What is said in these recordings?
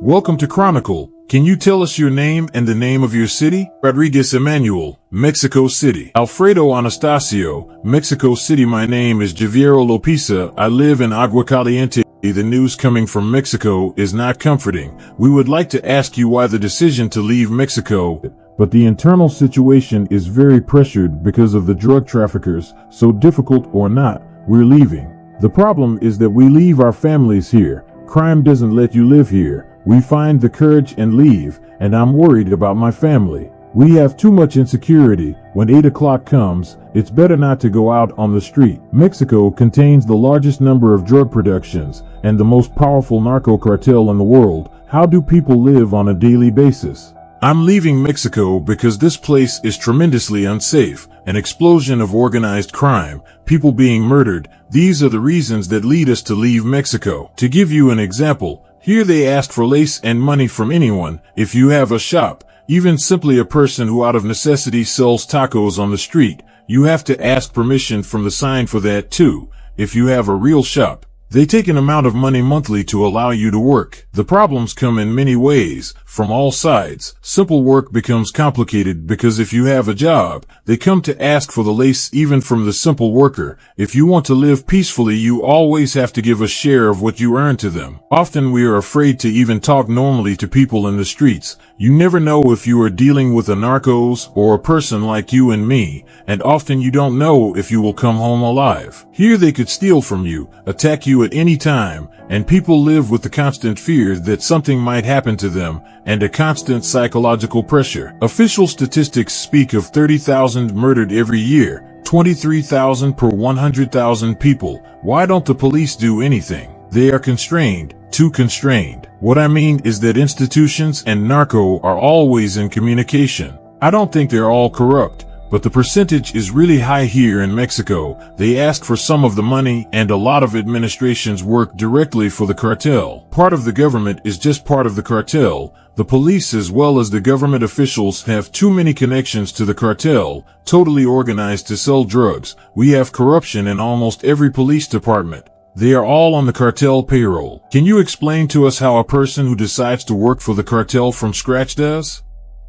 Welcome to Chronicle. Can you tell us your name and the name of your city? Rodriguez Emmanuel, Mexico City. Alfredo Anastasio, Mexico City. My name is Javiero Lopeza. I live in Agua Caliente. The news coming from Mexico is not comforting. We would like to ask you why the decision to leave Mexico. But the internal situation is very pressured because of the drug traffickers, so difficult or not, we're leaving. The problem is that we leave our families here. Crime doesn't let you live here. We find the courage and leave, and I'm worried about my family. We have too much insecurity. When 8 o'clock comes, it's better not to go out on the street. Mexico contains the largest number of drug productions and the most powerful narco cartel in the world. How do people live on a daily basis? I'm leaving Mexico because this place is tremendously unsafe. An explosion of organized crime, people being murdered. These are the reasons that lead us to leave Mexico. To give you an example, here they ask for lace and money from anyone. If you have a shop, even simply a person who out of necessity sells tacos on the street, you have to ask permission from the sign for that too. If you have a real shop, they take an amount of money monthly to allow you to work. The problems come in many ways, from all sides. Simple work becomes complicated because if you have a job, they come to ask for the lace even from the simple worker. If you want to live peacefully, you always have to give a share of what you earn to them. Often we are afraid to even talk normally to people in the streets. You never know if you are dealing with a narcos or a person like you and me, and often you don't know if you will come home alive. Here they could steal from you, attack you at any time, and people live with the constant fear that something might happen to them, and a constant psychological pressure. Official statistics speak of 30,000 murdered every year, 23,000 per 100,000 people. Why don't the police do anything? They are constrained, too constrained. What I mean is that institutions and narco are always in communication. I don't think they're all corrupt, but the percentage is really high here in Mexico. They ask for some of the money, and a lot of administrations work directly for the cartel. Part of the government is just part of the cartel. The police as well as the government officials have too many connections to the cartel, totally organized to sell drugs. We have corruption in almost every police department. They are all on the cartel payroll. Can you explain to us how a person who decides to work for the cartel from scratch does?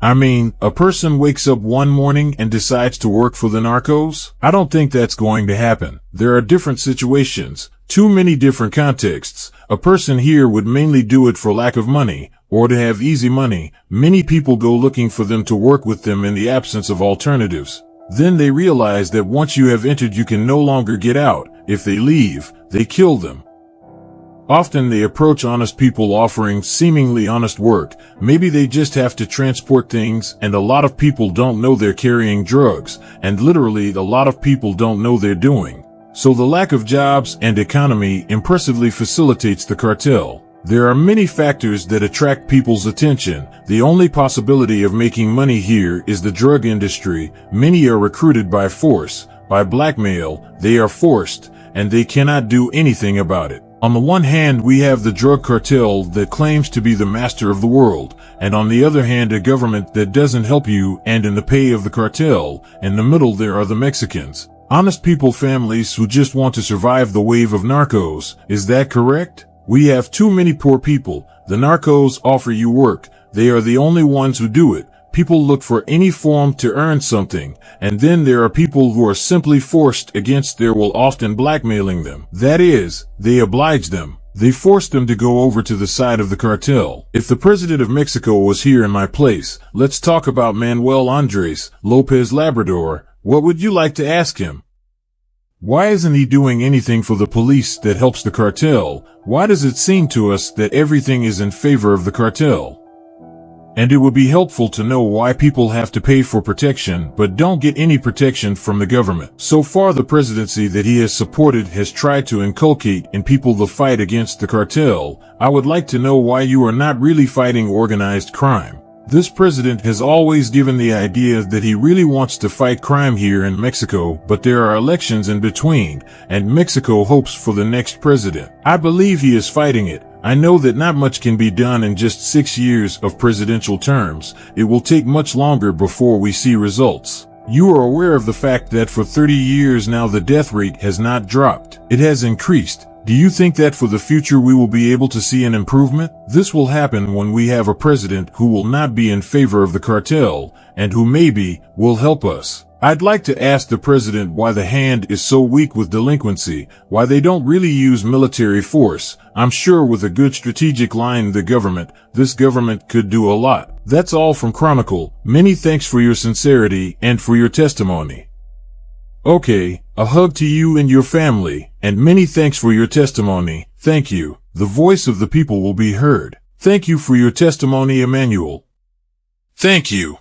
I mean, a person wakes up one morning and decides to work for the narcos? I don't think that's going to happen. There are different situations, too many different contexts. A person here would mainly do it for lack of money, or to have easy money. Many people go looking for them to work with them in the absence of alternatives. Then they realize that once you have entered you can no longer get out. If they leave, they kill them. Often they approach honest people offering seemingly honest work. Maybe they just have to transport things, and a lot of people don't know they're carrying drugs, and literally a lot of people don't know they're doing. So the lack of jobs and economy impressively facilitates the cartel. There are many factors that attract people's attention. The only possibility of making money here is the drug industry. Many are recruited by force, by blackmail. They are forced, and they cannot do anything about it. On the one hand, we have the drug cartel that claims to be the master of the world, and on the other hand, a government that doesn't help you and in the pay of the cartel. In the middle, there are the Mexicans. Honest people, families who just want to survive the wave of narcos. Is that correct? We have too many poor people. The narcos offer you work. They are the only ones who do it. People look for any form to earn something, and then there are people who are simply forced against their will, often blackmailing them. That is, they oblige them. They force them to go over to the side of the cartel. If the president of Mexico was here in my place, let's talk about Manuel Andres Lopez Labrador, what would you like to ask him? Why isn't he doing anything for the police that helps the cartel? Why does it seem to us that everything is in favor of the cartel? And it would be helpful to know why people have to pay for protection but don't get any protection from the government. So far, the presidency that he has supported has tried to inculcate in people the fight against the cartel. I would like to know why you are not really fighting organized crime. This president has always given the idea that he really wants to fight crime here in Mexico, but there are elections in between, and Mexico hopes for the next president. I believe he is fighting it. I know that not much can be done in just 6 years of presidential terms. It will take much longer before we see results. You are aware of the fact that for 30 years now the death rate has not dropped. It has increased. Do you think that for the future we will be able to see an improvement? This will happen when we have a president who will not be in favor of the cartel, and who maybe will help us. I'd like to ask the president why the hand is so weak with delinquency, why they don't really use military force. I'm sure with a good strategic line in the government, this government could do a lot. That's all from Chronicle. Many thanks for your sincerity and for your testimony. Okay, a hug to you and your family, and many thanks for your testimony. Thank you. The voice of the people will be heard. Thank you for your testimony, Emmanuel. Thank you.